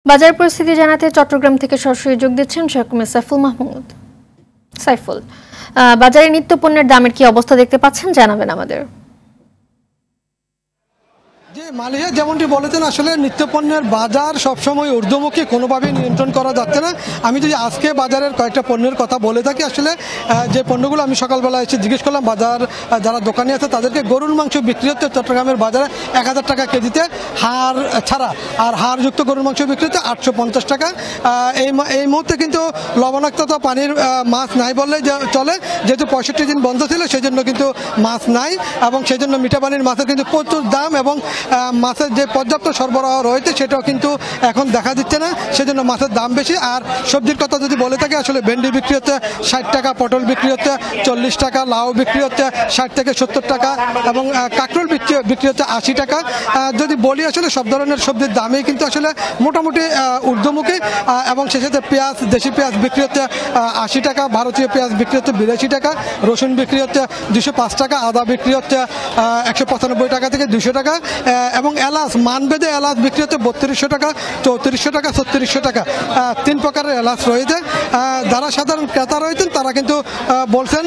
বাজার পরিস্থিতি জানাতে চট্টগ্রাম থেকে সরাসরি যোগ দিচ্ছেন সহকর্মী সাইফুল মাহমুদ। সাইফুল, বাজারে নিত্য পণ্যের দামের কি অবস্থা দেখতে পাচ্ছেন, জানাবেন আমাদের। যে মালিহা যেমনটি বলেছেন, আসলে নিত্যপণ্যের বাজার সবসময় ঊর্ধ্বমুখী, কোনোভাবেই নিয়ন্ত্রণ করা যাচ্ছে না। আমি যদি আজকে বাজারের কয়েকটা পণ্যের কথা বলে থাকি, আসলে যে পণ্যগুলো আমি সকালবেলা এসে জিজ্ঞেস করলাম বাজার যারা দোকানে আছে তাদেরকে, গরুর মাংস বিক্রি হচ্ছে চট্টগ্রামের বাজারে 1000 টাকা কেজিতে হাড় ছাড়া, আর হাড়যুক্ত গরুর মাংস বিক্রি হচ্ছে 850 টাকা। এই মুহূর্তে কিন্তু লবণাক্ততা পানির মাছ নাই বললেই চলে, যেহেতু 65 দিন বন্ধ ছিল সেই জন্য কিন্তু মাছ নাই, এবং সেই জন্য মিঠা পানির মাছের কিন্তু প্রচুর দাম, এবং মাছের যে পর্যাপ্ত সরবরাহ রয়েছে সেটাও কিন্তু এখন দেখা দিচ্ছে না, সেজন্য মাছের দাম বেশি। আর সবজির কথা যদি বলে থাকি, আসলে ভেন্ডি বিক্রি হচ্ছে 60 টাকা, পটল বিক্রি হচ্ছে 40 টাকা, লাউ বিক্রি হচ্ছে 60 থেকে 70 টাকা, এবং কাঁকরোল বিক্রি হচ্ছে 80 টাকা। যদি বলি আসলে সব ধরনের সবজির দামই কিন্তু আসলে মোটামুটি ঊর্ধ্বমুখী, এবং সেই সাথে পেঁয়াজ, দেশি পেঁয়াজ বিক্রি হচ্ছে 80 টাকা, ভারতীয় পেঁয়াজ বিক্রি হচ্ছে 82 টাকা, রসুন বিক্রি হচ্ছে 205 টাকা, আদা বিক্রি হচ্ছে 195 টাকা থেকে 200 টাকা, এবং এলাচ মানভেদে এলাচ বিক্রি হচ্ছে 3200 টাকা, 3400 টাকা, 3600 টাকা। 3 প্রকারের এলাচ রয়েছে। যারা সাধারণ ক্রেতা রয়েছেন তারা কিন্তু বলছেন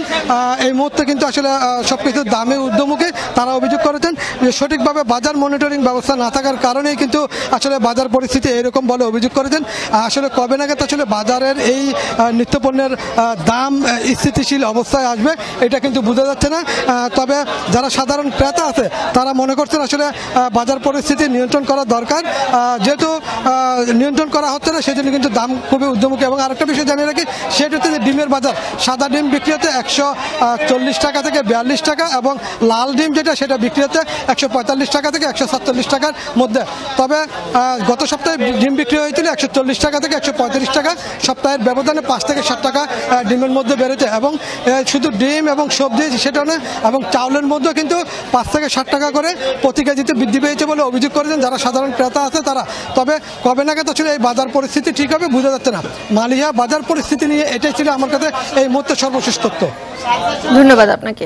এই মুহূর্তে কিন্তু আসলে সবকিছুর দামে ঊর্ধ্বমুখী। তারা অভিযোগ করেছেন যে সঠিকভাবে বাজার মনিটরিং ব্যবস্থা না থাকার কারণেই কিন্তু আসলে বাজার পরিস্থিতি এরকম বলে অভিযোগ করেছেন। আসলে কবে নাগাদ আসলে বাজারের এই নিত্যপণ্যের দাম স্থিতিশীল অবস্থায় আসবে এটা কিন্তু বোঝা যাচ্ছে না। তবে যারা সাধারণ ক্রেতা আছে তারা মনে করছেন আসলে বাজার পরিস্থিতি নিয়ন্ত্রণ করা দরকার, যেহেতু নিয়ন্ত্রণ করা হচ্ছে না সেজন্য কিন্তু দাম খুবই ঊর্ধ্বমুখী। এবং আরেকটা বিষয় জানিয়ে রাখি, সেটা হচ্ছে যে ডিমের বাজার। সাদা ডিম বিক্রি হচ্ছে 140 টাকা থেকে 42 টাকা, এবং লাল ডিম যেটা সেটা বিক্রি হচ্ছে 145 টাকা থেকে 147 টাকার মধ্যে। তবে গত সপ্তাহে ডিম বিক্রি হয়েছিল 140 টাকা থেকে 135 টাকা, সপ্তাহের ব্যবধানে 5 থেকে 7 টাকা ডিমের মধ্যে বেড়েছে। এবং শুধু ডিম এবং সবজি সেটা না, এবং চাউলের মধ্যেও কিন্তু 5 থেকে 7 টাকা করে প্রতি কেজিতে বৃদ্ধি পেয়েছে বলে অভিযোগ করেছেন যারা সাধারণ ক্রেতা আছে তারা। তবে কবে নাগাদ আসলে এই বাজার পরিস্থিতি ঠিক হবে বোঝা যাচ্ছে না। মালিহা, বাজার পরিস্থিতি নিয়ে এটাই ছিল আমার কাছে এই মুহূর্তে সর্বশেষ তথ্য। ধন্যবাদ আপনাকে।